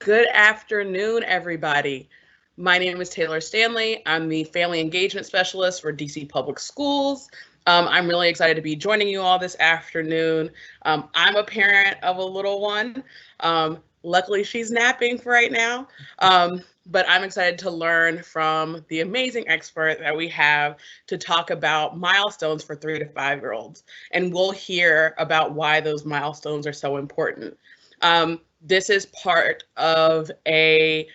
Good afternoon, everybody. My name is Taylor Stanley. I'm the Family Engagement Specialist for DC Public Schools. I'm really excited to be joining you all this afternoon. I'm a parent of a little one. Luckily, she's napping for right now. But I'm excited to learn from the amazing expert that we have to talk about milestones for 3 to 5-year-olds. And we'll hear about why those milestones are so important. This is part of a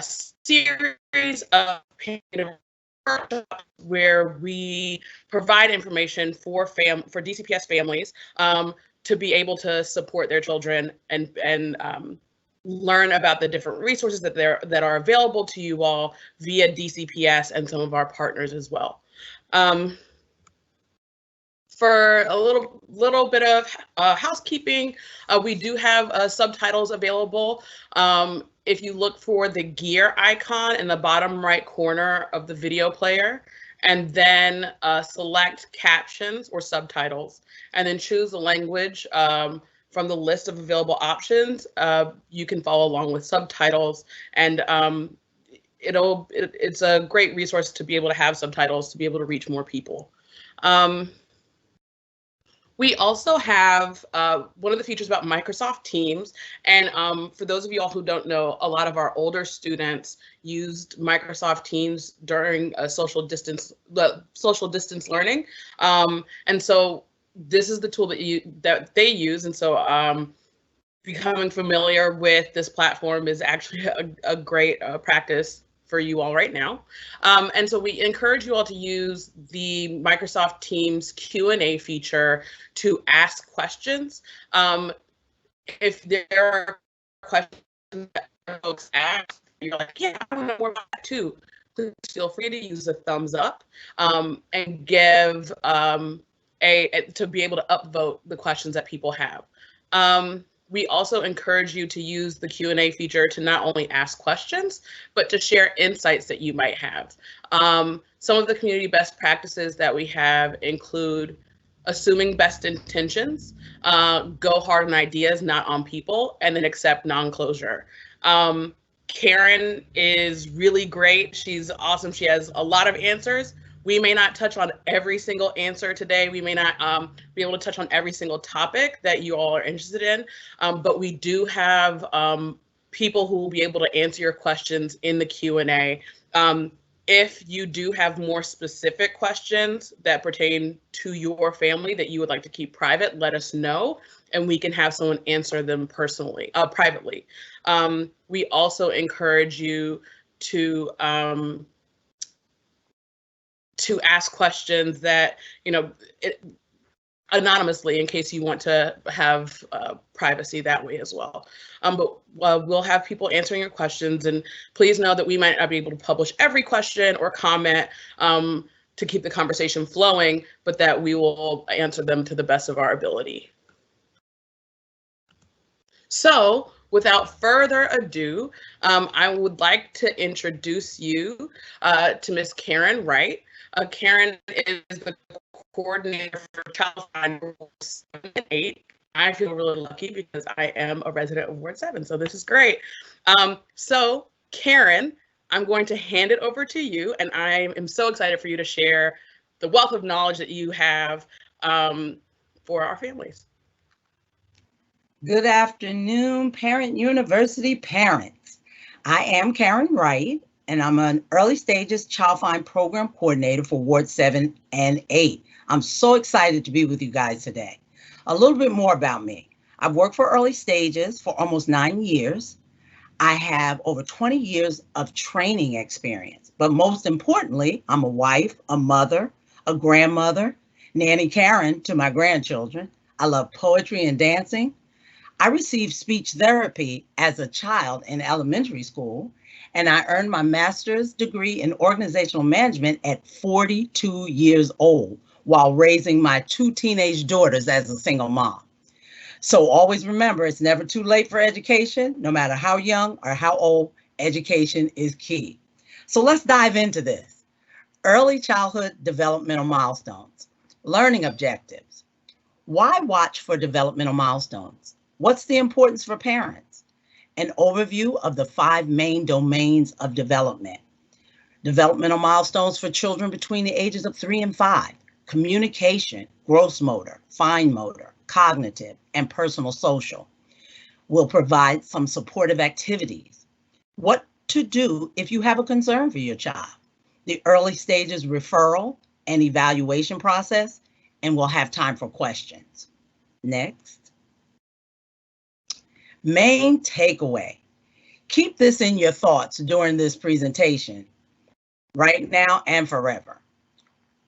series of workshops where we provide information for DCPS families to be able to support their children and learn about the different resources that are available to you all via DCPS and some of our partners as well. For a little bit of housekeeping, we do have subtitles available. If you look for the gear icon in the bottom right corner of the video player, and then select captions or subtitles, and then choose the language from the list of available options, you can follow along with subtitles, and it's a great resource to be able to have subtitles to be able to reach more people. We also have one of the features about Microsoft Teams, and for those of you all who don't know, a lot of our older students used Microsoft Teams during social distance learning, and so this is the tool that they use, and so becoming familiar with this platform is actually a great practice for you all right now. And so we encourage you all to use the Microsoft Teams Q&A feature to ask questions. If there are questions that folks ask, you're like, yeah, I want to know more about that too, please feel free to use a thumbs up and give to be able to upvote the questions that people have. We also encourage you to use the Q&A feature to not only ask questions, but to share insights that you might have. Some of the community best practices that we have include assuming best intentions, go hard on ideas, not on people, and then accept non-closure. Karen is really great. She's awesome. She has a lot of answers. We may not touch on every single answer today. We may not be able to touch on every single topic that you all are interested in, but we do have people who will be able to answer your questions in the Q&A. If you do have more specific questions that pertain to your family that you would like to keep private, let us know, and we can have someone answer them personally, privately. We also encourage you to ask questions that, anonymously in case you want to have privacy that way as well. But we'll have people answering your questions, and please know that we might not be able to publish every question or comment to keep the conversation flowing, but that we will answer them to the best of our ability. So without further ado, I would like to introduce you to Miss Karen Wright. Karen is the coordinator for Child Find Rules 7 and 8. I feel really lucky because I am a resident of Ward 7, so this is great. So Karen, I'm going to hand it over to you, and I am so excited for you to share the wealth of knowledge that you have for our families. Good afternoon, Parent University parents. I am Karen Wright, and I'm an early stages Child Find Program Coordinator for Ward 7 and 8. I'm so excited to be with you guys today. A little bit more about me. I've worked for early stages for almost 9 years. I have over 20 years of training experience, but most importantly, I'm a wife, a mother, a grandmother, Nanny Karen to my grandchildren. I love poetry and dancing. I received speech therapy as a child in elementary school, and I earned my master's degree in organizational management at 42 years old while raising my 2 teenage daughters as a single mom. So always remember, it's never too late for education. No matter how young or how old, education is key. So let's dive into this. Early childhood developmental milestones, learning objectives. Why watch for developmental milestones? What's the importance for parents? an overview of the 5 main domains of development. Developmental milestones for children between the ages of 3 and 5, communication, gross motor, fine motor, cognitive, and personal social. We'll provide some supportive activities. What to do if you have a concern for your child. The early stages referral and evaluation process, and we'll have time for questions. Next. Main takeaway. Keep this in your thoughts during this presentation, right now and forever.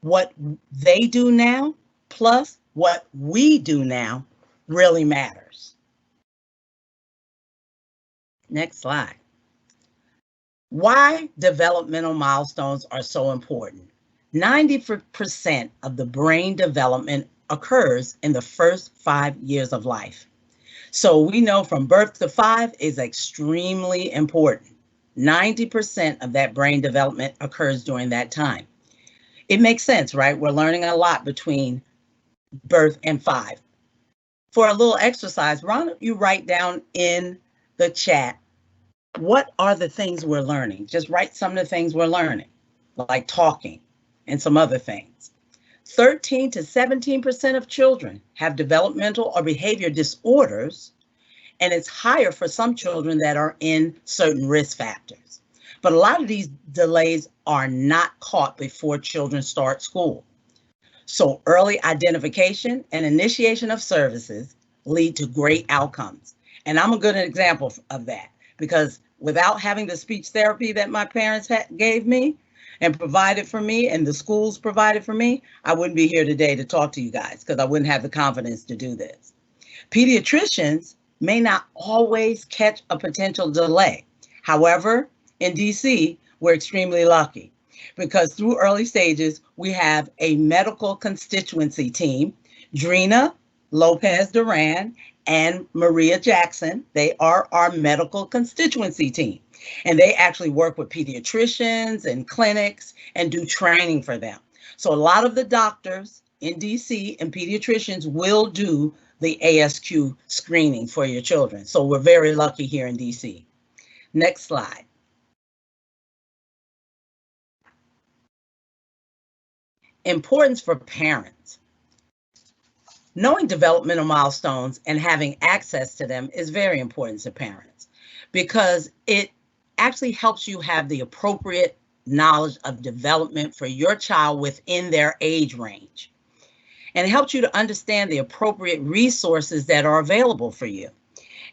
What they do now plus what we do now really matters. Next slide. Why developmental milestones are so important. 90% of the brain development occurs in the first 5 years of life. So we know from birth to 5 is extremely important. 90% of that brain development occurs during that time. It makes sense, right? We're learning a lot between birth and 5. For a little exercise, why don't you write down in the chat, what are the things we're learning? Just write some of the things we're learning, like talking and some other things. 13 to 17% of children have developmental or behavior disorders, and it's higher for some children that are in certain risk factors. But a lot of these delays are not caught before children start school. So early identification and initiation of services lead to great outcomes. And I'm a good example of that, because without having the speech therapy that my parents gave me and provided for me, and the schools provided for me, I wouldn't be here today to talk to you guys, because I wouldn't have the confidence to do this. Pediatricians may not always catch a potential delay. However, in DC, we're extremely lucky, because through early stages, we have a medical constituency team, Drina Lopez Duran and Maria Jackson. They are our medical constituency team, and they actually work with pediatricians and clinics and do training for them. So a lot of the doctors in DC and pediatricians will do the ASQ screening for your children. So we're very lucky here in DC. Next slide. Importance for parents. Knowing developmental milestones and having access to them is very important to parents, because it actually helps you have the appropriate knowledge of development for your child within their age range. And it helps you to understand the appropriate resources that are available for you.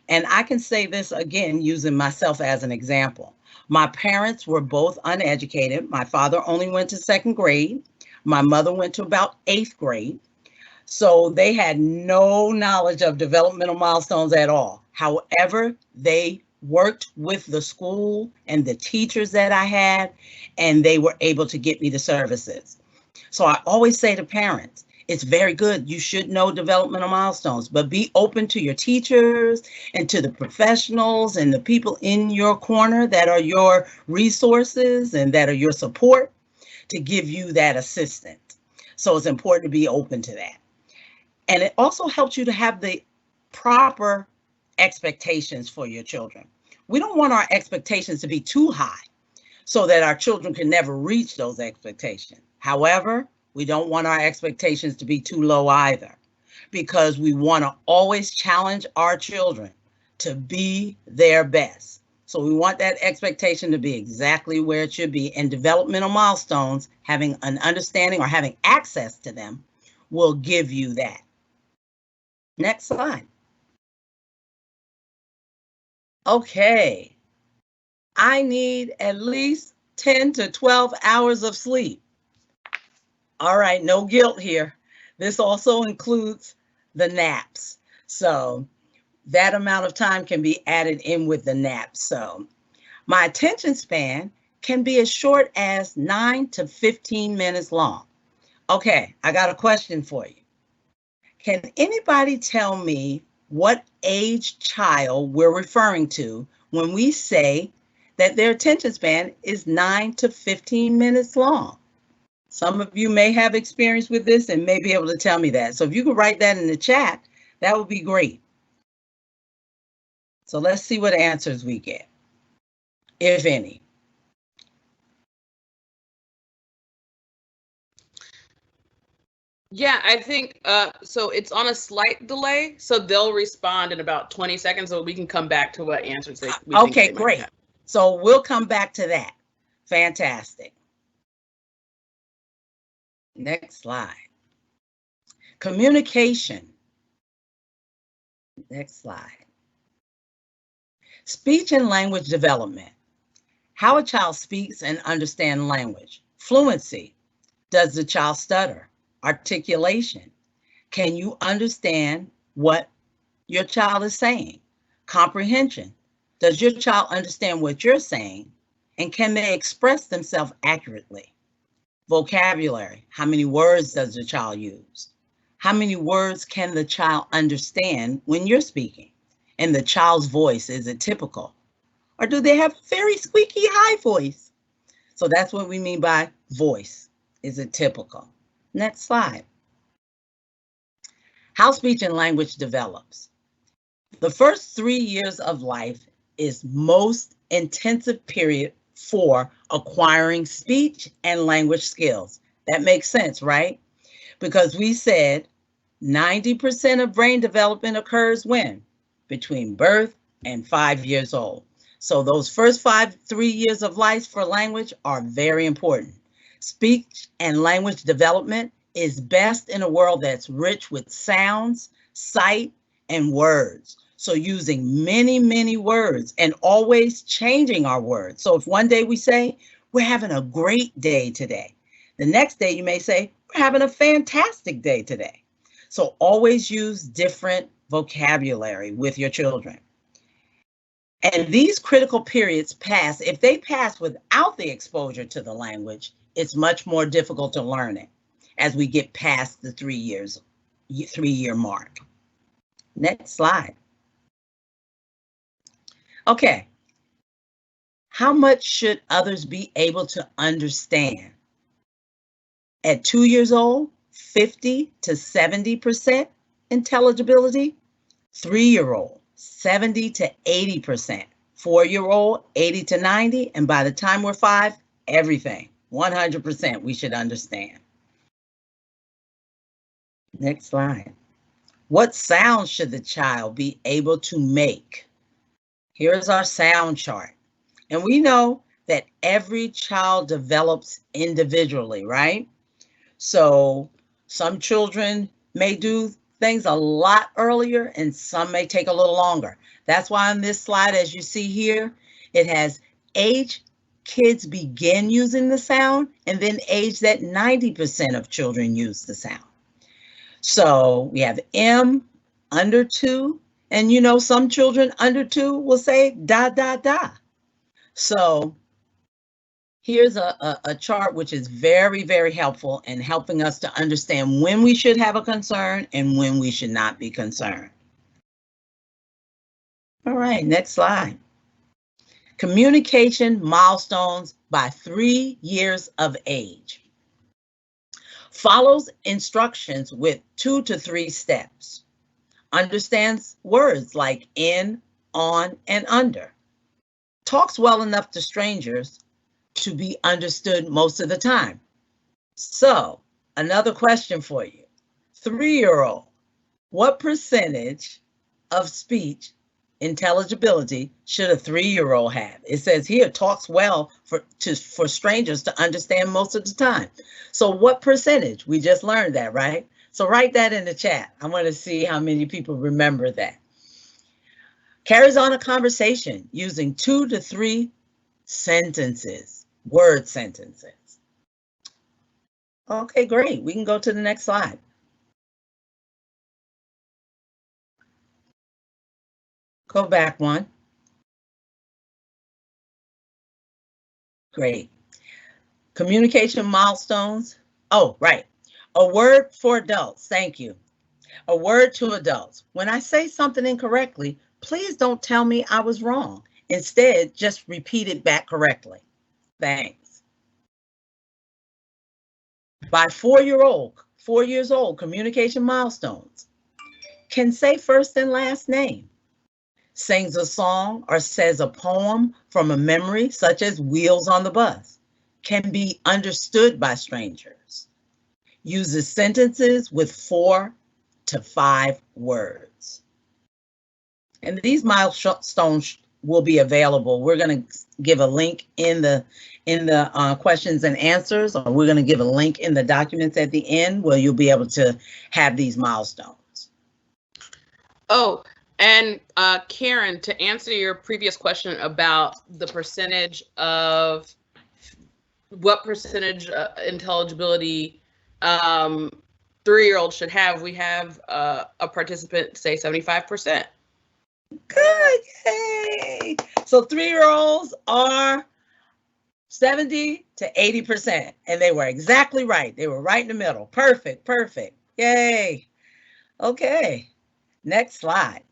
And I can say this again, using myself as an example. My parents were both uneducated. My father only went to 2nd grade. My mother went to about 8th grade. So they had no knowledge of developmental milestones at all. However, they worked with the school and the teachers that I had, and they were able to get me the services. So I always say to parents, it's very good. You should know developmental milestones, but be open to your teachers and to the professionals and the people in your corner that are your resources and that are your support to give you that assistance. So it's important to be open to that. And it also helps you to have the proper expectations for your children. We don't want our expectations to be too high so that our children can never reach those expectations. However, we don't want our expectations to be too low either, because we want to always challenge our children to be their best. So we want that expectation to be exactly where it should be, and developmental milestones, having an understanding or having access to them, will give you that. Next slide. Okay, I need at least 10 to 12 hours of sleep. All right, no guilt here. This also includes the naps. So that amount of time can be added in with the naps. So my attention span can be as short as 9 to 15 minutes long. Okay, I got a question for you. Can anybody tell me what age child we're referring to when we say that their attention span is 9 to 15 minutes long? Some of you may have experience with this and may be able to tell me that. So if you could write that in the chat, that would be great. So let's see what answers we get, if any. Yeah, I think so it's on a slight delay, so they'll respond in about 20 seconds, so we can come back to what answers we think Okay, they might great. have. So we'll come back to that. Fantastic. Next slide. Communication. Next slide. Speech and language development. How a child speaks and understands language. Fluency. Does the child stutter? Articulation. Can you understand what your child is saying? Comprehension. Does your child understand what you're saying? And can they express themselves accurately? Vocabulary. How many words does the child use? How many words can the child understand when you're speaking? And the child's voice, is it typical? Or do they have a very squeaky high voice? So that's what we mean by voice. Is it typical? Next slide. How speech and language develops. The first 3 years of life is most intensive period for acquiring speech and language skills. That makes sense, right? Because we said 90% of brain development occurs when? Between birth and 5 years old. So those first 3 years of life for language are very important. Speech and language development is best in a world that's rich with sounds, sight, and words. So using many, many words and always changing our words. So if one day we say, we're having a great day today, the next day you may say, we're having a fantastic day today. So always use different vocabulary with your children. And these critical periods pass, if they pass without the exposure to the language, it's much more difficult to learn it as we get past the 3-year mark. Next slide. Okay. How much should others be able to understand? At 2 years old, 50 to 70% intelligibility. 3-year-old, 70 to 80%. 4-year-old, 80 to 90. And by the time we're 5, everything, 100% we should understand. Next slide. What sounds should the child be able to make? Here's our sound chart. And we know that every child develops individually, right? So some children may do things a lot earlier and some may take a little longer. That's why on this slide, as you see here, it has age kids begin using the sound and then age that 90% of children use the sound. So we have M, under 2, and you know some children under 2 will say da, da, da. So here's a chart which is very, very helpful in helping us to understand when we should have a concern and when we should not be concerned. All right, next slide. Communication milestones by 3 years of age. Follows instructions with 2 to 3 steps. Understands words like in, on, and under. Talks well enough to strangers to be understood most of the time. So, another question for you. 3-year-old, what percentage of speech intelligibility should a 3-year-old have? It says here, talks well for strangers to understand most of the time. So what percentage? We just learned that, right? So write that in the chat. I want to see how many people remember that. Carries on a conversation using 2 to 3 sentences, word sentences. Okay, great. We can go to the next slide. Go back one. Great. Communication milestones. Oh, right. A word for adults. Thank you. A word to adults. When I say something incorrectly, please don't tell me I was wrong. Instead, just repeat it back correctly. Thanks. By 4 years old, communication milestones. Can say first and last name. sings a song or says a poem from a memory, such as Wheels on the Bus, can be understood by strangers, uses sentences with 4 to 5 words. And these milestones will be available. We're going to give a link in the questions and answers, or we're going to give a link in the documents at the end where you'll be able to have these milestones. Oh, and Karen, to answer your previous question about the percentage of what percentage intelligibility 3-year-olds should have, we have a participant say 75%. Good, yay! So 3-year-olds are 70 to 80%, and they were exactly right. They were right in the middle. Perfect, perfect. Yay. Okay, next slide.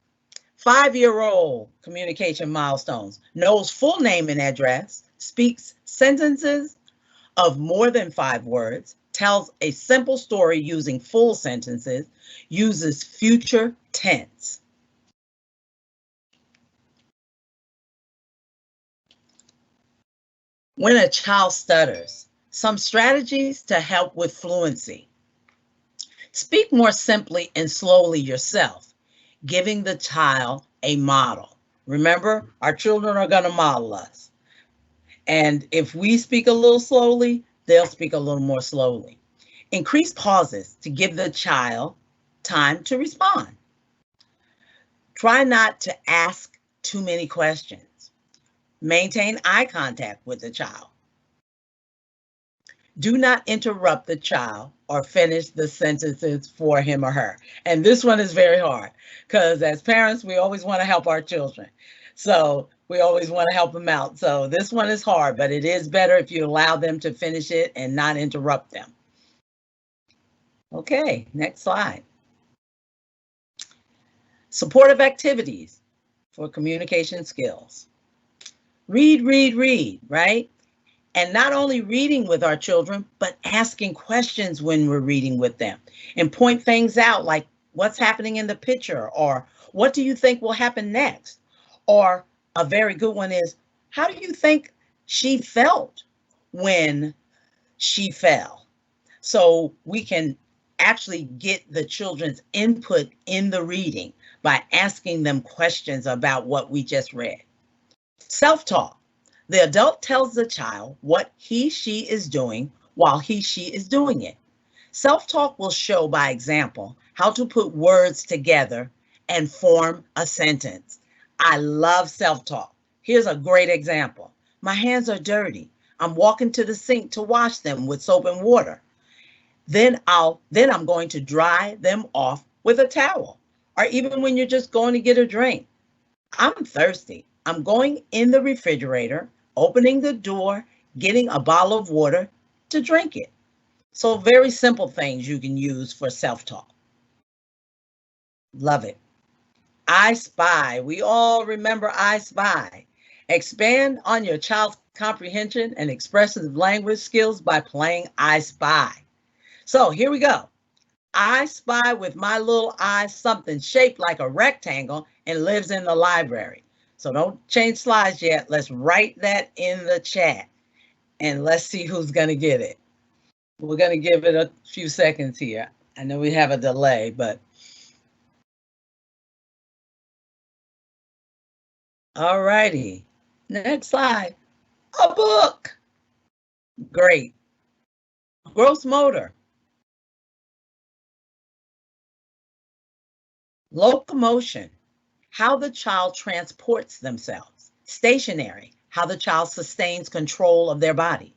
5-year-old communication milestones: knows full name and address, speaks sentences of more than 5 words, tells a simple story using full sentences, uses future tense. When a child stutters, some strategies to help with fluency. Speak more simply and slowly yourself, giving the child a model. Remember, our children are going to model us. And if we speak a little slowly, they'll speak a little more slowly. Increase pauses to give the child time to respond. Try not to ask too many questions. Maintain eye contact with the child. Do not interrupt the child or finish the sentences for him or her. And this one is very hard because as parents, we always want to help our children. So we always want to help them out. So this one is hard, but it is better if you allow them to finish it and not interrupt them. Okay, next slide. Supportive activities for communication skills. Read, right? And not only reading with our children, but asking questions when we're reading with them and point things out like what's happening in the picture, or what do you think will happen next? Or a very good one is, how do you think she felt when she fell? So we can actually get the children's input in the reading by asking them questions about what we just read. Self-talk. The adult tells the child what he/she is doing while he/she is doing it. Self-talk will show by example how to put words together and form a sentence. I love self-talk. Here's a great example. My hands are dirty. I'm walking to the sink to wash them with soap and water. Then I'm going to dry them off with a towel. Or even when you're just going to get a drink. I'm thirsty. I'm going in the refrigerator, opening the door, getting a bottle of water to drink it. So very simple things you can use for self-talk. Love it. I Spy. We all remember I Spy. Expand on your child's comprehension and expressive language skills by playing I Spy. So here we go. I spy with my little eye something shaped like a rectangle and lives in the library. So don't change slides yet. Let's write that in the chat and let's see who's going to get it. We're going to give it a few seconds here. I know we have a delay, but. All righty. Next slide. A book. Great. Gross motor. Locomotion. How the child transports themselves. Stationary. How the child sustains control of their body.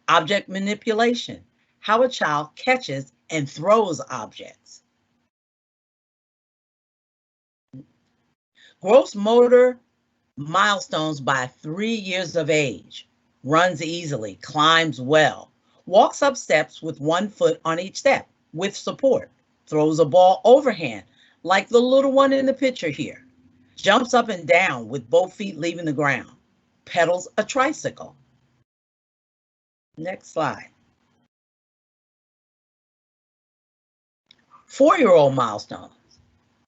Object manipulation. How a child catches and throws objects. Gross motor milestones by 3 years of age. Runs easily, climbs well, walks up steps with 1 foot on each step with support, throws a ball overhand like the little one in the picture here, jumps up and down with both feet leaving the ground, pedals a tricycle. Next slide. 4-year-old milestones.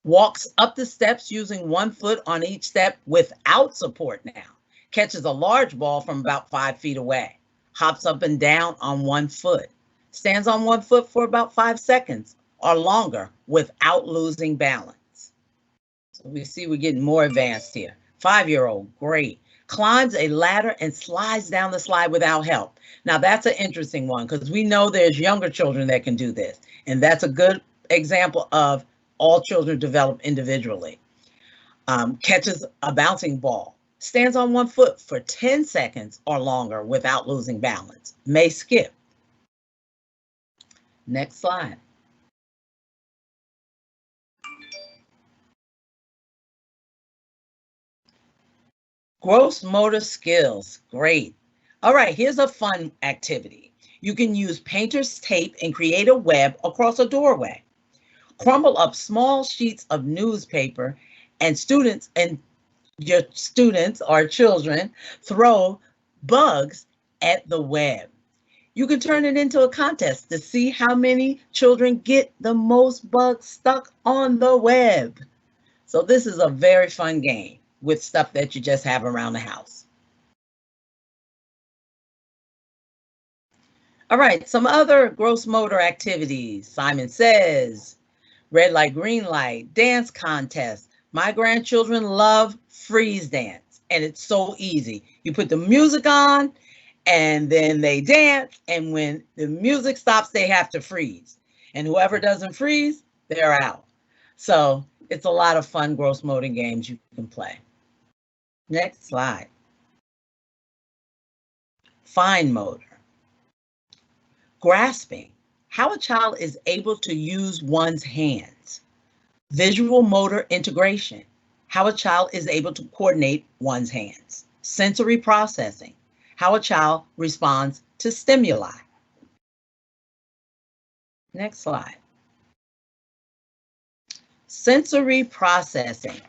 Walks up the steps using 1 foot on each step without support now. Catches a large ball from about 5 feet away. Hops up and down on 1 foot. Stands on 1 foot for about 5 seconds or longer without losing balance. So we see we're getting more advanced here. 5-year-old, great. Climbs a ladder and slides down the slide without help. Now that's an interesting one because we know there's younger children that can do this. And that's a good example of all children develop individually. Catches a bouncing ball. Stands on 1 foot for 10 seconds or longer without losing balance. May skip. Next slide. Gross motor skills, great. All right, here's a fun activity. You can use painter's tape and create a web across a doorway. Crumble up small sheets of newspaper and your students or children throw bugs at the web. You can turn it into a contest to see how many children get the most bugs stuck on the web. So this is a very fun game with stuff that you just have around the house. All right, some other gross motor activities. Simon Says, red light, green light, dance contest. My grandchildren love freeze dance, and it's so easy. You put the music on, and then they dance, and when the music stops, they have to freeze. And whoever doesn't freeze, they're out. So it's a lot of fun gross motor games you can play. Next slide. Fine motor. Grasping, how a child is able to use one's hands. Visual motor integration, how a child is able to coordinate one's hands. Sensory processing, how a child responds to stimuli. Next slide. Sensory processing,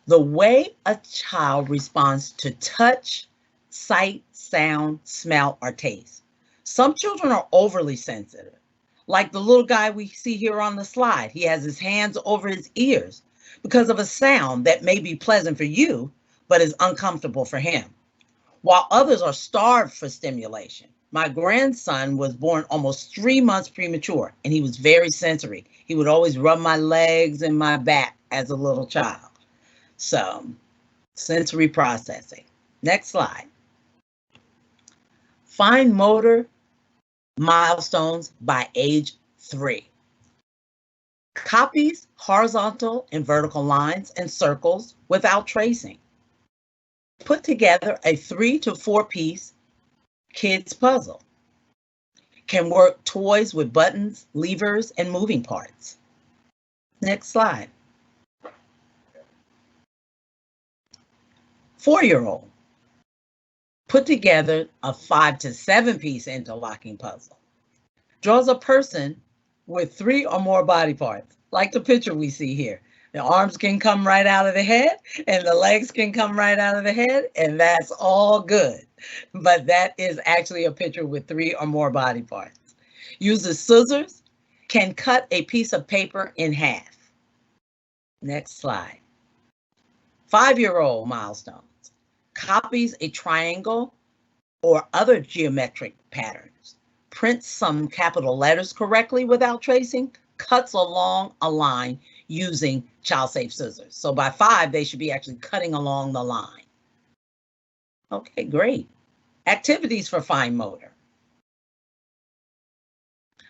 the way a child responds to touch, sight, sound, smell, or taste. Some children are overly sensitive, like the little guy we see here on the slide. He has his hands over his ears because of a sound that may be pleasant for you, but is uncomfortable for him. While others are starved for stimulation. My grandson was born almost 3 months premature, and he was very sensory. He would always rub my legs and my back as a little child. So, sensory processing. Next slide. Fine motor milestones by age 3. Copies horizontal and vertical lines and circles without tracing. Put together a 3 to 4 piece kids puzzle. Can work toys with buttons, levers, and moving parts. Next slide. 4-year-old. Put together a 5 to 7 piece interlocking puzzle. Draws a person with 3 or more body parts, like the picture we see here. The arms can come right out of the head and the legs can come right out of the head, and that's all good. But that is actually a picture with 3 or more body parts. Uses scissors, can cut a piece of paper in half. Next slide. 5-year-old milestones. Copies a triangle or other geometric patterns. Prints some capital letters correctly without tracing. Cuts along a line using child-safe scissors. So by 5, they should be actually cutting along the line. Okay, great. Activities for fine motor.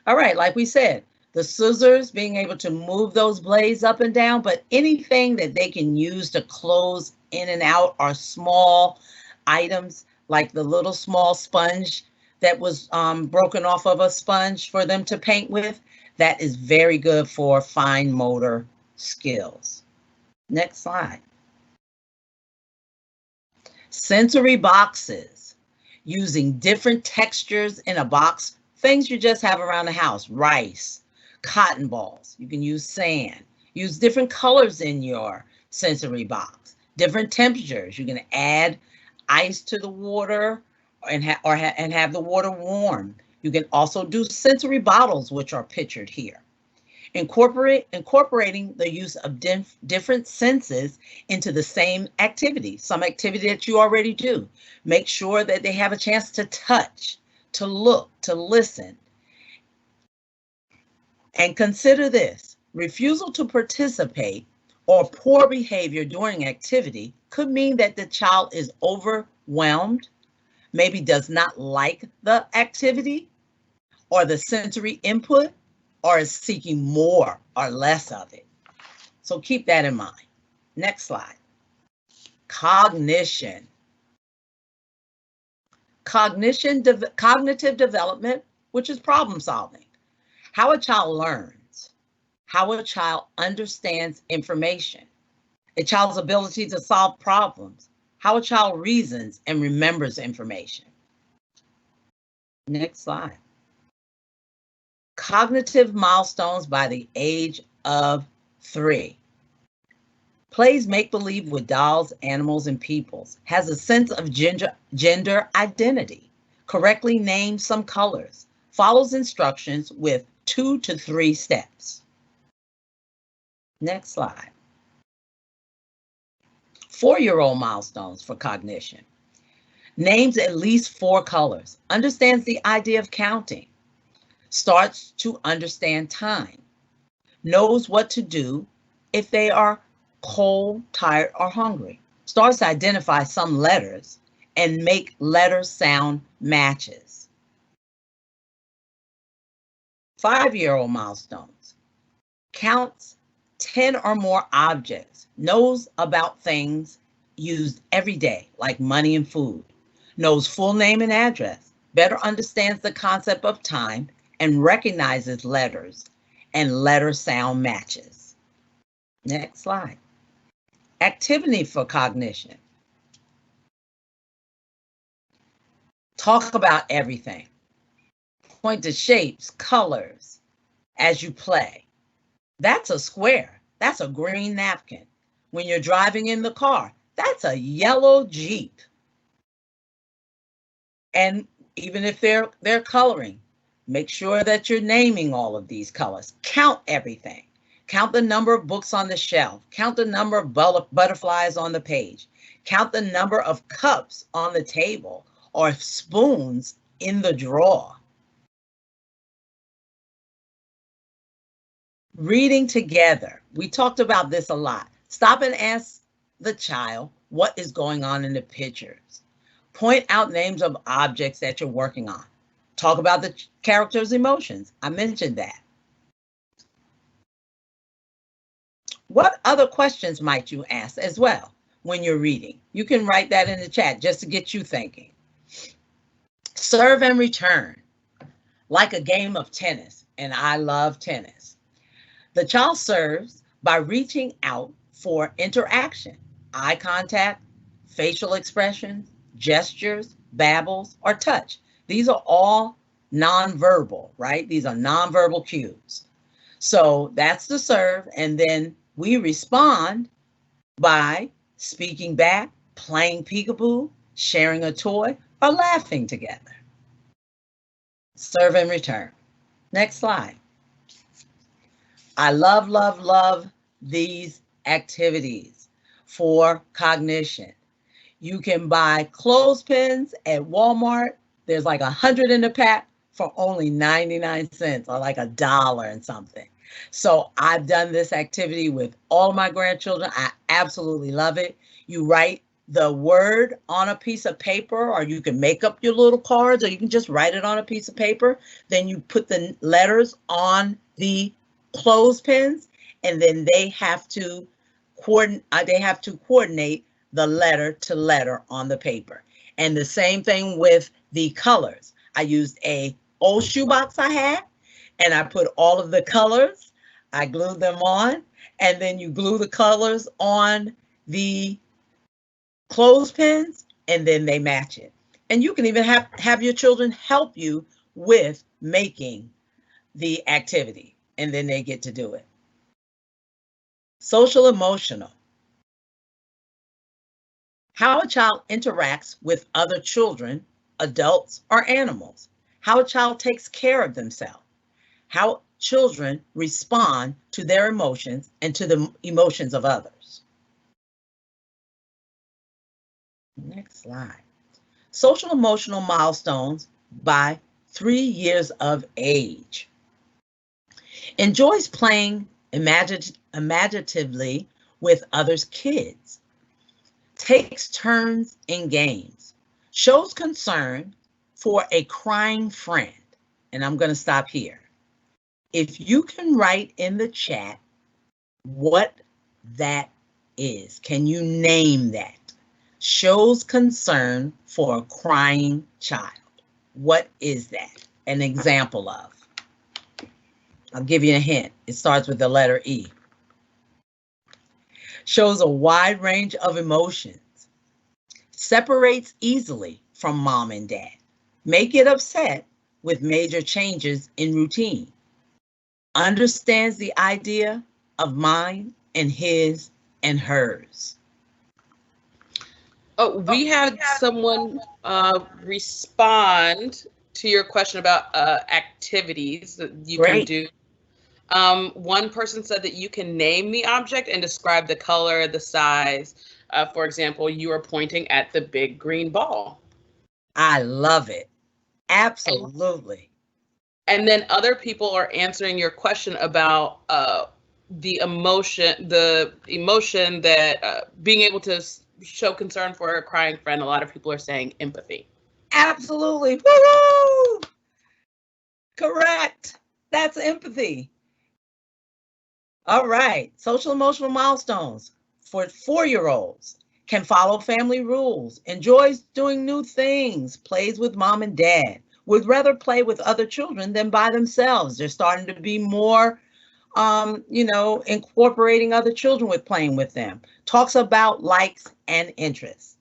All right, like we said, the scissors, being able to move those blades up and down, but anything that they can use to close in and out are small items, like the little small sponge that was broken off of a sponge for them to paint with. That is very good for fine motor skills. Next slide. Sensory boxes, using different textures in a box, things you just have around the house, rice, cotton balls. You can use sand. Use different colors in your sensory box, different temperatures. You can add ice to the water and have the water warm. You can also do sensory bottles, which are pictured here. Incorporating the use of different senses into the same activity, some activity that you already do. Make sure that they have a chance to touch, to look, to listen. And consider this: refusal to participate or poor behavior during activity could mean that the child is overwhelmed, maybe does not like the activity or the sensory input, or is seeking more or less of it. So keep that in mind. Next slide. Cognition. Cognitive development, which is problem solving. How a child learns, how a child understands information, a child's ability to solve problems, how a child reasons and remembers information. Next slide. Cognitive milestones by the age of 3. Plays make-believe with dolls, animals, and peoples. Has a sense of gender identity. Correctly names some colors. Follows instructions with 2 to 3 steps. Next slide. 4-year-old milestones for cognition. Names at least 4 colors. Understands the idea of counting. Starts to understand time. Knows what to do if they are cold, tired, or hungry. Starts to identify some letters and make letter sound matches. 5-year-old milestones. Counts 10 or more objects. Knows about things used every day, like money and food. Knows full name and address. Better understands the concept of time and recognizes letters and letter sound matches. Next slide. Activity for cognition. Talk about everything. Point to shapes, colors as you play. That's a square. That's a green napkin. When you're driving in the car, that's a yellow Jeep. And even if they're coloring, make sure that you're naming all of these colors. Count everything. Count the number of books on the shelf. Count the number of butterflies on the page. Count the number of cups on the table or spoons in the drawer. Reading together. We talked about this a lot. Stop and ask the child what is going on in the pictures. Point out names of objects that you're working on. Talk about the character's emotions. I mentioned that. What other questions might you ask as well when you're reading? You can write that in the chat just to get you thinking. Serve and return, like a game of tennis, and I love tennis. The child serves by reaching out for interaction, eye contact, facial expressions, gestures, babbles, or touch. These are all nonverbal, right? These are nonverbal cues. So that's the serve, and then we respond by speaking back, playing peekaboo, sharing a toy, or laughing together. Serve and return. Next slide. I love, love, love these activities for cognition. You can buy clothespins at Walmart. There's like 100 in the pack for only 99 cents or like $1 and something. So I've done this activity with all of my grandchildren. I absolutely love it. You write the word on a piece of paper, or you can make up your little cards, or you can just write it on a piece of paper. Then you put the letters on the clothespins, and then they have to coordinate the letter to letter on the paper. And the same thing with the colors. I used a old shoebox I had, and I put all of the colors, I glued them on, and then you glue the colors on the clothespins, and then they match it. And you can even have your children help you with making the activity, and then they get to do it. Social emotional. How a child interacts with other children, adults, or animals. How a child takes care of themselves. How children respond to their emotions and to the emotions of others. Next slide. Social emotional milestones by 3 years of age. Enjoys playing imaginatively with others' kids. Takes turns in games. Shows concern for a crying friend. And I'm going to stop here. If you can write in the chat what that is, can you name that? Shows concern for a crying child. What is that an example of? I'll give you a hint. It starts with the letter E. Shows a wide range of emotions. Separates easily from mom and dad. May get upset with major changes in routine. Understands the idea of mine and his and hers. Oh, we had someone respond to your question about activities that you Great. can do. One person said that you can name the object and describe the color, the size. For example, you are pointing at the big green ball. I love it. Absolutely. And then other people are answering your question about the emotion that being able to show concern for a crying friend. A lot of people are saying empathy. Absolutely. Woo-hoo! Correct. That's empathy. All right. Social emotional milestones for 4-year-olds. Can follow family rules, enjoys doing new things, plays with mom and dad, would rather play with other children than by themselves. They're starting to be more, incorporating other children with playing with them. Talks about likes and interests.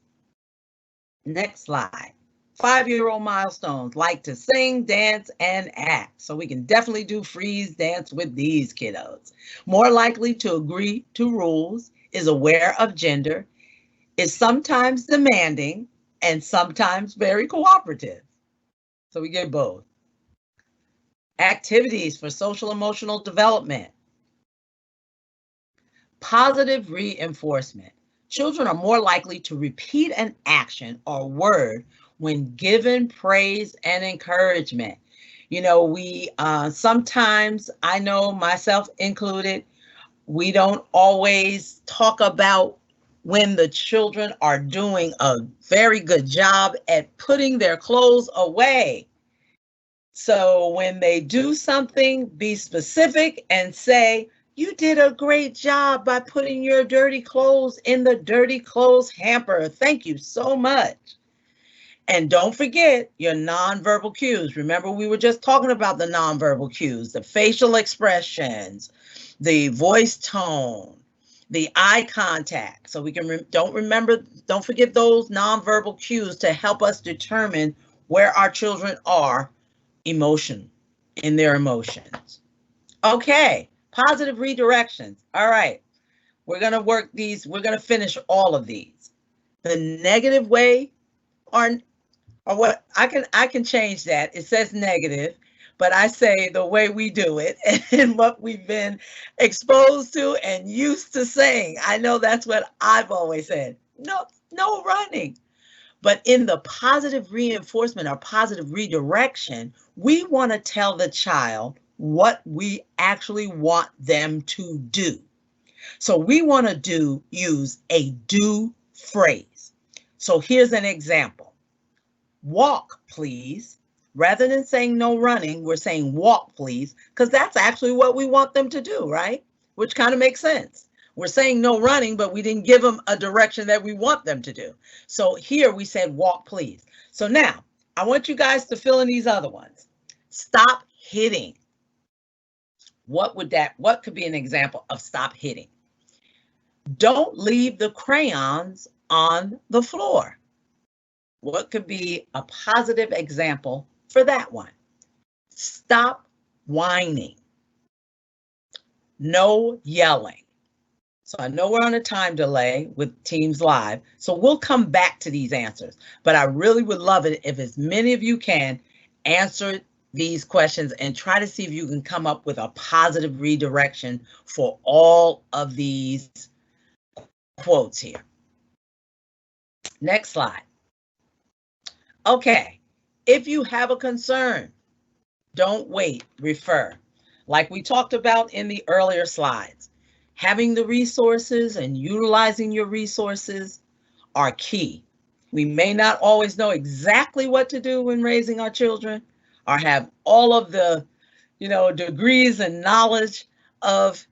Next slide. 5-year-old milestones, like to sing, dance, and act. So we can definitely do freeze dance with these kiddos. More likely to agree to rules, is aware of gender, is sometimes demanding, and sometimes very cooperative. So we get both. Activities for social emotional development. Positive reinforcement. Children are more likely to repeat an action or word when given praise and encouragement. You know, we sometimes, I know myself included, we don't always talk about when the children are doing a very good job at putting their clothes away. So when they do something, be specific and say, you did a great job by putting your dirty clothes in the dirty clothes hamper. Thank you so much. And don't forget your nonverbal cues. Remember, we were just talking about the nonverbal cues, the facial expressions, the voice tone, the eye contact. So we can don't forget those nonverbal cues to help us determine where our children are in their emotions. Okay, positive redirections. All right, we're gonna work these. We're gonna finish all of these. The negative way, or what I can change that. It says negative, but I say the way we do it and what we've been exposed to and used to saying. I know that's what I've always said. No running. But in the positive reinforcement or positive redirection, we want to tell the child what we actually want them to do. So we want to use a do phrase. So here's an example. Walk, please. Rather than saying no running, we're saying walk, please, because that's actually what we want them to do, right? Which kind of makes sense. We're saying no running, but we didn't give them a direction that we want them to do. So here we said walk, please. So now I want you guys to fill in these other ones. Stop hitting. What could be an example of stop hitting? Don't leave the crayons on the floor. What could be a positive example for that one? Stop whining. No yelling. So I know we're on a time delay with Teams Live, so we'll come back to these answers. But I really would love it if as many of you can answer these questions and try to see if you can come up with a positive redirection for all of these quotes here. Next slide. Okay, if you have a concern, don't wait, refer. Like we talked about in the earlier slides, having the resources and utilizing your resources are key. We may not always know exactly what to do when raising our children or have all of the, degrees and knowledge of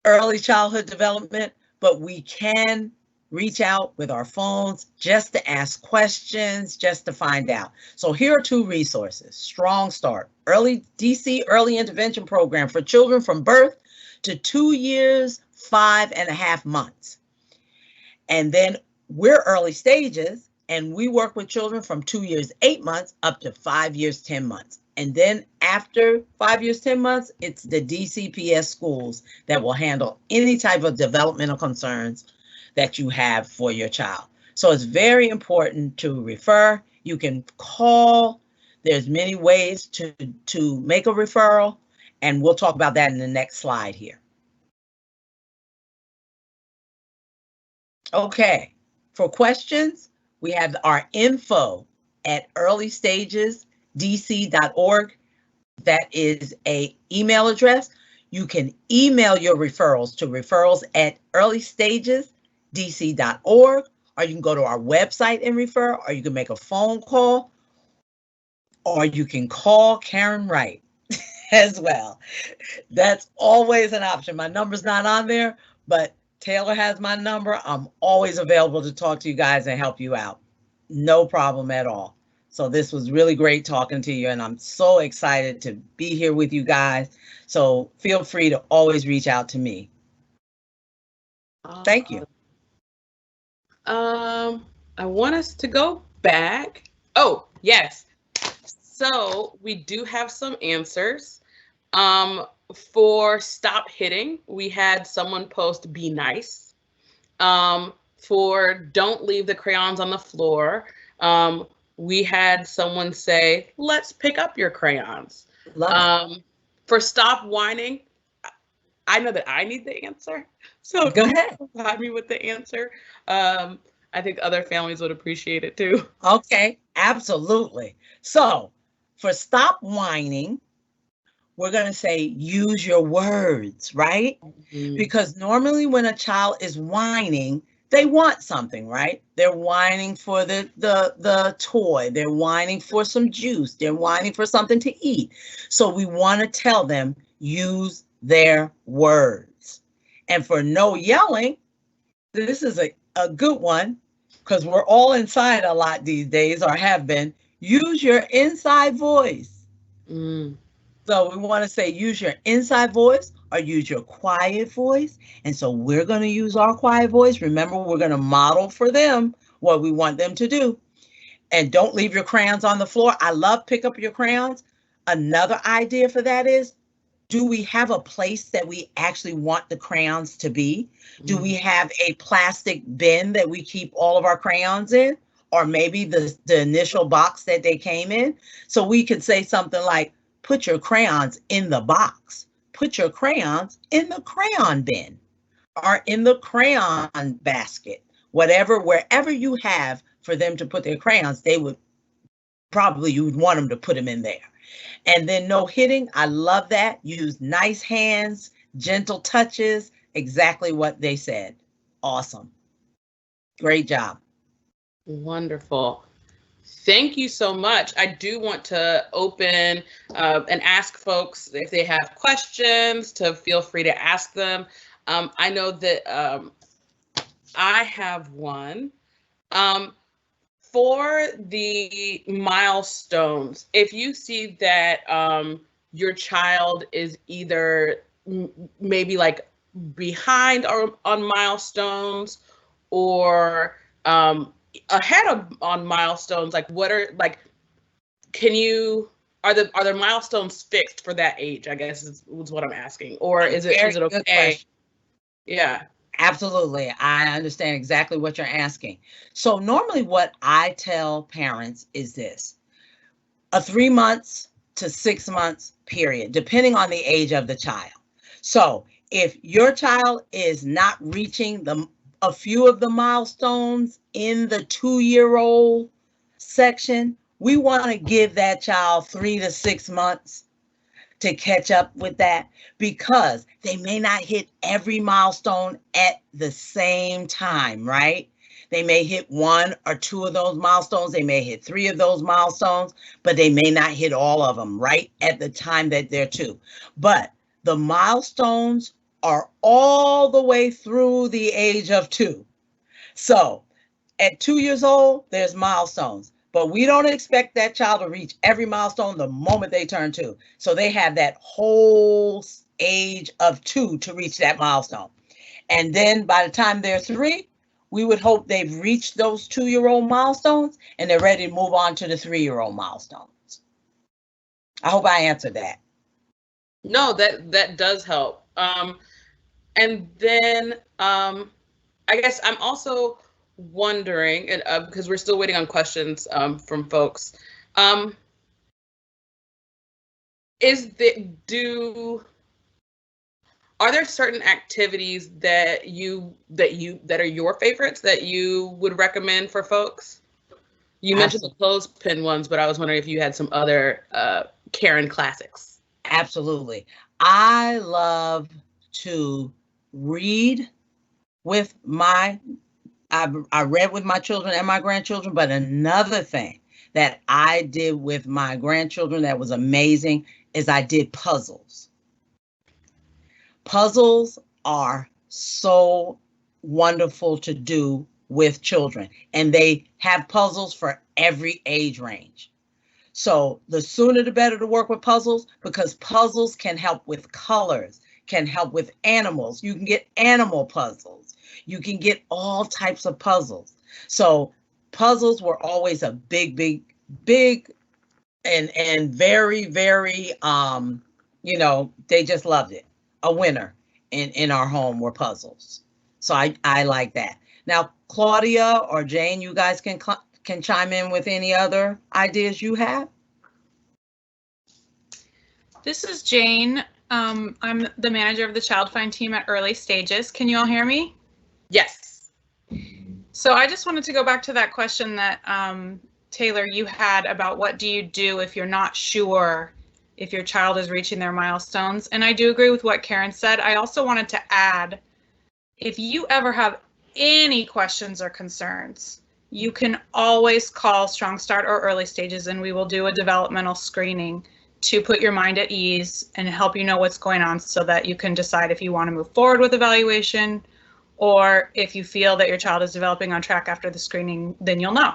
early childhood development, but we can reach out with our phones just to ask questions, just to find out. So here are 2 resources. Strong Start, DC Early Intervention Program for children from birth to 2 years, 5.5 months. And then we're Early Stages, and we work with children from 2 years, 8 months up to 5 years, 10 months. And then after 5 years, 10 months, it's the DCPS schools that will handle any type of developmental concerns that you have for your child. So it's very important to refer. You can call. There's many ways to make a referral, and we'll talk about that in the next slide here. Okay, for questions, we have our info at earlystagesdc.org. That is an email address. You can email your referrals to referrals@earlystagesdc.org, or you can go to our website and refer, or you can make a phone call, or you can call Karen Wright as well. That's always an option. My number's not on there, but Taylor has my number. I'm always available to talk to you guys and help you out. No problem at all. So this was really great talking to you, and I'm so excited to be here with you guys. So feel free to always reach out to me. Thank you. I want us to go back. Oh, yes. So we do have some answers. For stop hitting, we had someone post be nice. For don't leave the crayons on the floor, we had someone say, let's pick up your crayons. For stop whining, I know that I need the answer. So go ahead. Provide me with the answer. I think other families would appreciate it too. Okay, absolutely. So for stop whining, we're going to say use your words, right? Mm-hmm. Because normally when a child is whining, they want something, right? They're whining for the toy. They're whining for some juice. They're whining for something to eat. So we want to tell them use their words. And for no yelling, this is a good one because we're all inside a lot these days, or have been. Use your inside voice. So we want to say use your inside voice or use your quiet voice. And so we're going to use our quiet voice. Remember, we're going to model for them what we want them to do. And don't leave your crayons on the floor. I love pick up your crayons. Another idea for that is, do we have a place that we actually want the crayons to be? Do we have a plastic bin that we keep all of our crayons in? Or maybe the initial box that they came in? So we could say something like, put your crayons in the box. Put your crayons in the crayon bin or in the crayon basket. Wherever you have for them to put their crayons, you would want them to put them in there. And then no hitting. I love that. Use nice hands, gentle touches, exactly what they said. Awesome. Great job. Wonderful. Thank you so much. I do want to open and ask folks if they have questions to feel free to ask them. I know that I have one. For the milestones, if you see that your child is either maybe like behind on milestones or ahead on milestones, like what are like, are there milestones fixed for that age, I guess is what I'm asking, or is it okay? Yeah. Absolutely. I understand exactly what you're asking. So normally what I tell parents is this: a 3 months to 6 months period, depending on the age of the child. So if your child is not reaching a few of the milestones in the 2-year-old section, we want to give that child 3 to 6 months to catch up with that, because they may not hit every milestone at the same time, right? They may hit 1 or 2 of those milestones. They may hit 3 of those milestones, but they may not hit all of them right at the time that they're 2. But the milestones are all the way through the age of 2. So at 2 years old, there's milestones, but we don't expect that child to reach every milestone the moment they turn 2. So they have that whole age of 2 to reach that milestone. And then by the time they're 3, we would hope they've reached those 2-year-old milestones and they're ready to move on to the 3-year-old milestones. I hope I answered that. No, that does help. And then I guess I'm also wondering, and because we're still waiting on questions from folks, are there certain activities that are your favorites that you would recommend for folks? You mentioned the clothespin ones, but I was wondering if you had some other Karen classics. Absolutely. I love to read with I read with my children and my grandchildren, but another thing that I did with my grandchildren that was amazing is I did puzzles. Puzzles are so wonderful to do with children, and they have puzzles for every age range. So the sooner the better to work with puzzles, because puzzles can help with colors, can help with animals. You can get animal puzzles. You can get all types of puzzles. So puzzles were always a big and very, very, they just loved it. A winner in our home were puzzles. So I like that. Now, Claudia or Jane, you guys can chime in with any other ideas you have. This is Jane. I'm the manager of the Child Find team at Early Stages. Can you all hear me? Yes. So I just wanted to go back to that question that Taylor, you had about what do you do if you're not sure if your child is reaching their milestones. And I do agree with what Karen said. I also wanted to add, if you ever have any questions or concerns, you can always call Strong Start or Early Stages, and we will do a developmental screening to put your mind at ease and help you know what's going on so that you can decide if you want to move forward with evaluation, or if you feel that your child is developing on track after the screening, then you'll know.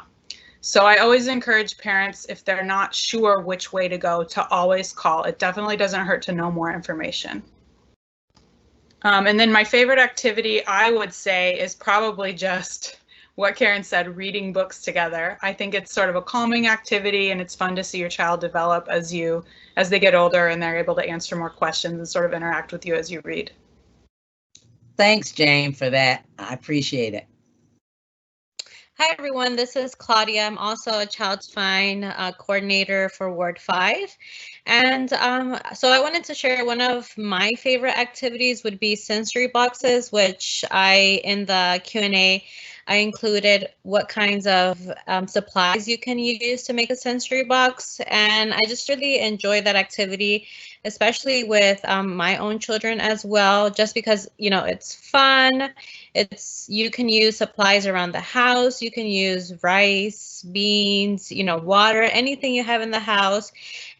So I always encourage parents, if they're not sure which way to go, to always call. It definitely doesn't hurt to know more information. And then my favorite activity, I would say, is probably just what Karen said, reading books together. I think it's sort of a calming activity, and it's fun to see your child develop as they get older and they're able to answer more questions and sort of interact with you as you read. Thanks, Jane, for that. I appreciate it. Hi, everyone. This is Claudia. I'm also a Child Find coordinator for Ward 5. And so I wanted to share one of my favorite activities would be sensory boxes, which in the Q&A, I included what kinds of supplies you can use to make a sensory box. And I just really enjoy that activity, especially with my own children as well, just because, it's fun. You can use supplies around the house. You can use rice, beans, water, anything you have in the house.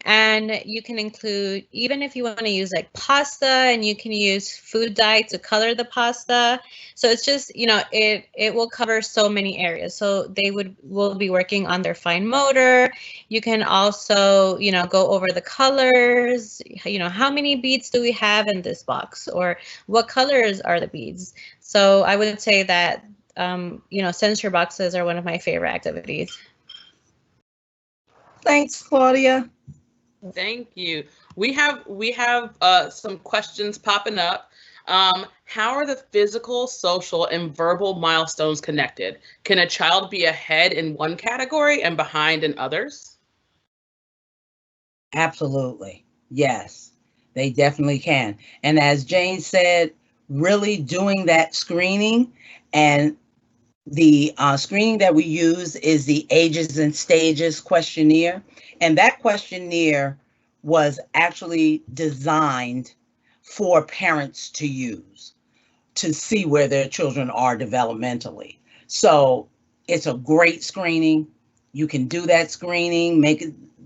And you can include, even if you want to use like pasta, and you can use food dye to color the pasta. So it's just, it will cover so many areas. So they will be working on their fine motor. You can also, go over the colors, how many beads do we have in this box, or what colors are the beads? So I would say that, sensory boxes are one of my favorite activities. Thanks, Claudia. Thank you. We have some questions popping up. How are the physical, social, and verbal milestones connected? Can a child be ahead in one category and behind in others? Absolutely. Yes, they definitely can. And as Jane said, really doing that screening, and the screening that we use is the Ages and Stages questionnaire. And that questionnaire was actually designed for parents to use to see where their children are developmentally. So it's a great screening. You can do that screening,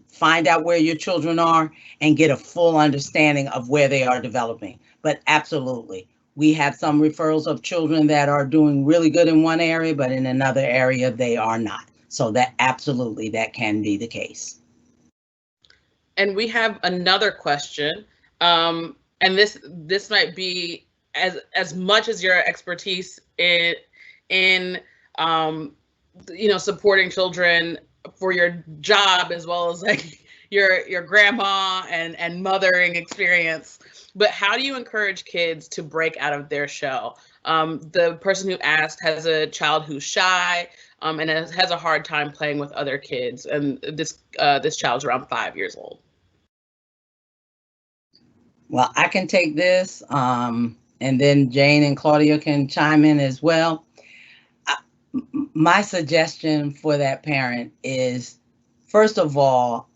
find out where your children are, and get a full understanding of where they are developing. But absolutely, we have some referrals of children that are doing really good in one area, but in another area they are not. So that absolutely, that can be the case. And we have another question, and this might be as much as your expertise in supporting children for your job, as well as like your grandma and mothering experience. But how do you encourage kids to break out of their shell? The person who asked has a child who's shy and has a hard time playing with other kids, and this child's around 5 years old. Well, I can take this, and then Jane and Claudia can chime in as well. My suggestion for that parent is, first of all,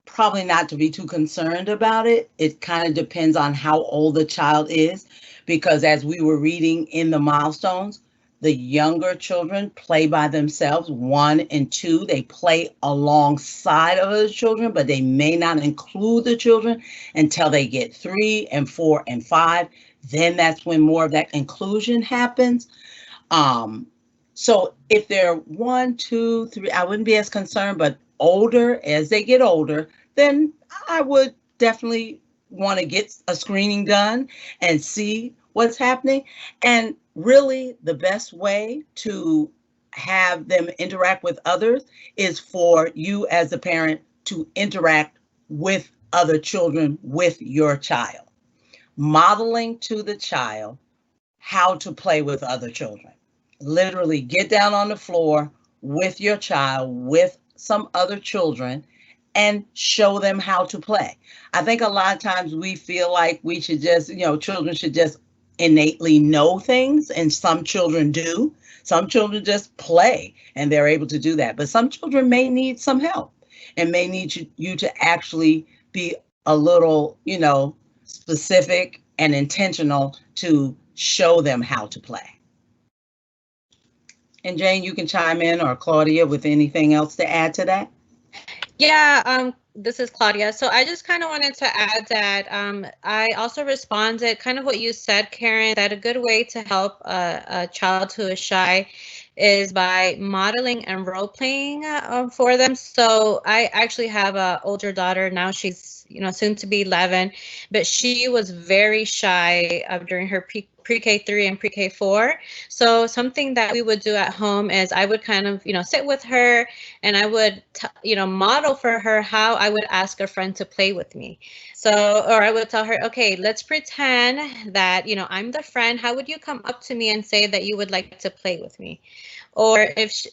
probably not to be too concerned about it. It kind of depends on how old the child is, because as we were reading in the milestones, the younger children play by themselves, 1 and 2. They play alongside of the children, but they may not include the children until they get 3 and 4 and 5. Then that's when more of that inclusion happens. So if they're 1, 2, 3, I wouldn't be as concerned, but older, as they get older, then I would definitely want to get a screening done and see what's happening. And really, the best way to have them interact with others is for you as a parent to interact with other children with your child, modeling to the child how to play with other children. Literally get down on the floor with your child, with some other children, and show them how to play. I think a lot of times we feel like we should just, children should just innately know things, and some children do. Some children just play and they're able to do that. But some children may need some help and may need you to actually be a little, specific and intentional to show them how to play. And Jane, you can chime in, or Claudia, with anything else to add to that. Yeah, this is Claudia. So I just kind of wanted to add that I also responded kind of what you said, Karen, that a good way to help a child who is shy is by modeling and role playing for them. So I actually have an older daughter now. She's soon to be 11, but she was very shy during her pre-K 3 and pre-K 4. So something that we would do at home is I would kind of, sit with her, and I would, model for her how I would ask a friend to play with me. So, or I would tell her, okay, let's pretend that, I'm the friend. How would you come up to me and say that you would like to play with me? Or if,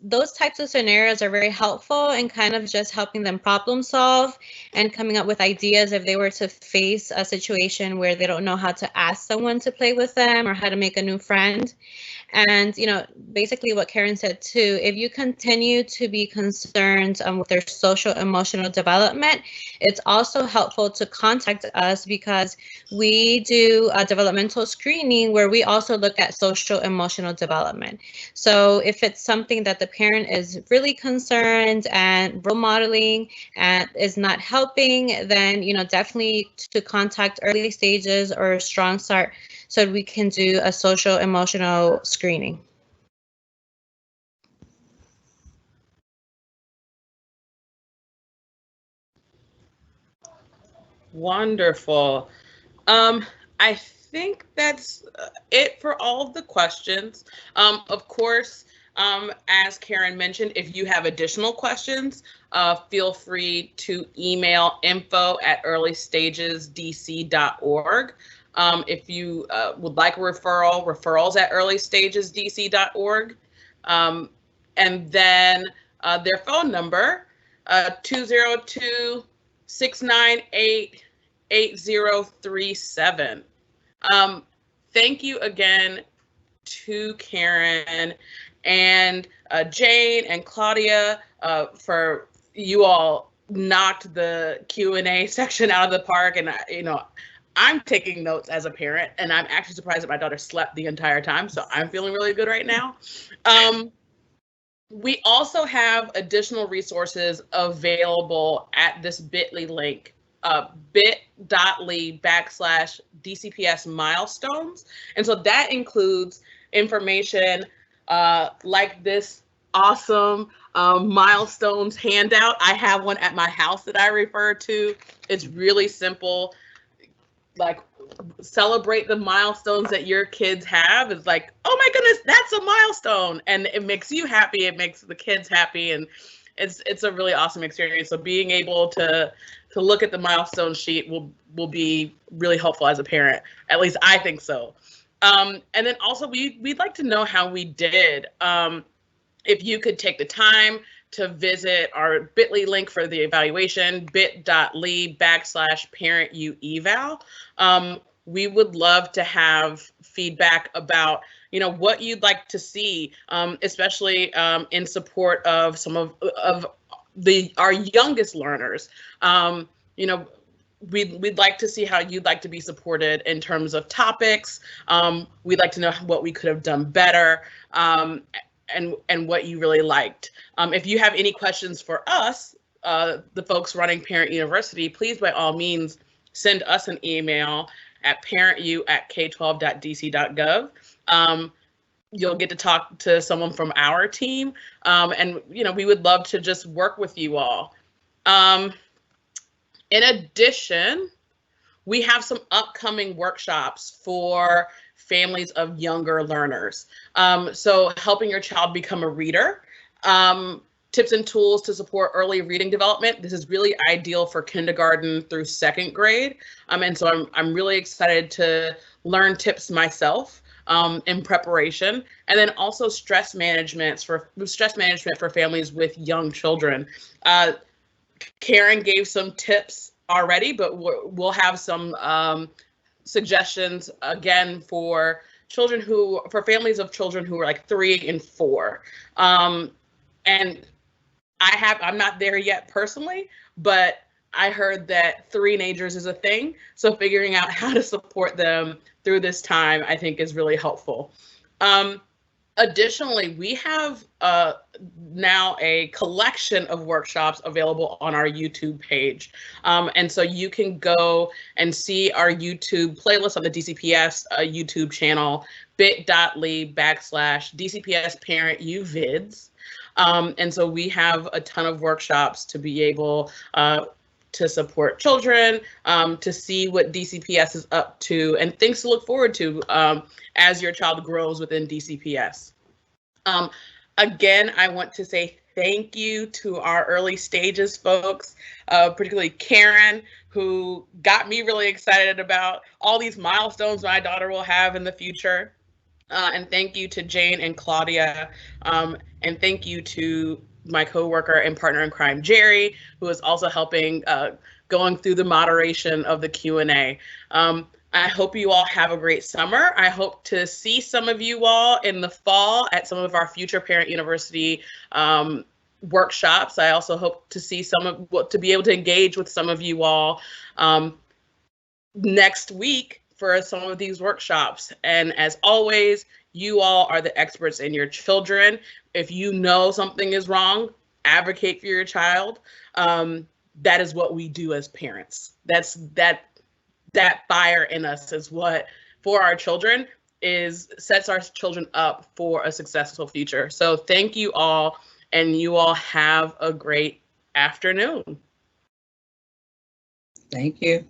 those types of scenarios are very helpful in kind of just helping them problem solve and coming up with ideas if they were to face a situation where they don't know how to ask someone to play with them or how to make a new friend. And, basically what Karen said too, if you continue to be concerned with their social emotional development, it's also helpful to contact us, because we do a developmental screening where we also look at social emotional development. So if it's something that the parent is really concerned and role modeling and is not helping, then, definitely to contact early stages or Strong Start so we can do a social emotional screening. Wonderful. I think that's it for all of the questions. Of course, as Karen mentioned, if you have additional questions, feel free to email info@earlystagesdc.org. If you would like a referral, referrals@earlystagesdc.org. And then their phone number 202-698-8037. Thank you again to Karen and Jane and Claudia for you all knocked the Q&A section out of the park. And, I'm taking notes as a parent, and I'm actually surprised that my daughter slept the entire time. So I'm feeling really good right now. We also have additional resources available at this bit.ly link, bit.ly/DCPS milestones. And so that includes information like this awesome milestones handout. I have one at my house that I refer to. It's really simple. Like, celebrate the milestones that your kids have. It's like, oh my goodness, that's a milestone, and it makes you happy, it makes the kids happy, and it's a really awesome experience. So being able to look at the milestone sheet will be really helpful as a parent. At least I think so. And then also we'd like to know how we did. If you could take the time to visit our bit.ly link for the evaluation, bit.ly/parentueval. We would love to have feedback about, what you'd like to see, especially in support of some of our youngest learners. We'd like to see how you'd like to be supported in terms of topics. We'd like to know what we could have done better. And what you really liked. If you have any questions for us, the folks running Parent University, please by all means send us an email at parentu@k12.dc.gov. You'll get to talk to someone from our team, and we would love to just work with you all. In addition, we have some upcoming workshops for families of younger learners. So helping your child become a reader, tips and tools to support early reading development. This is really ideal for kindergarten through 2nd grade. And so I'm really excited to learn tips myself in preparation. And then also stress management for families with young children. Karen gave some tips already, but we'll have some suggestions again for families of children who are like 3 and 4. And I'm not there yet personally, but I heard that 3-nagers is a thing. So figuring out how to support them through this time, I think, is really helpful. Additionally, we have now a collection of workshops available on our YouTube page. And so you can go and see our YouTube playlist on the DCPS YouTube channel, bit.ly/DCPS Parent U Vids. And so we have a ton of workshops to be able to support children, to see what DCPS is up to, and things to look forward to as your child grows within DCPS. Again, I want to say thank you to our early stages folks, particularly Karen, who got me really excited about all these milestones my daughter will have in the future. And thank you to Jane and Claudia, and thank you to my coworker and partner in crime, Jerry, who is also helping going through the moderation of the Q&A. I hope you all have a great summer. I hope to see some of you all in the fall at some of our future Parent University workshops. I also hope to see to be able to engage with some of you all next week for some of these workshops. And as always, you all are the experts in your children. If you know something is wrong, advocate for your child. That is what we do as parents. That fire in us is what, for our children, sets our children up for a successful future. So thank you all, and you all have a great afternoon. Thank you.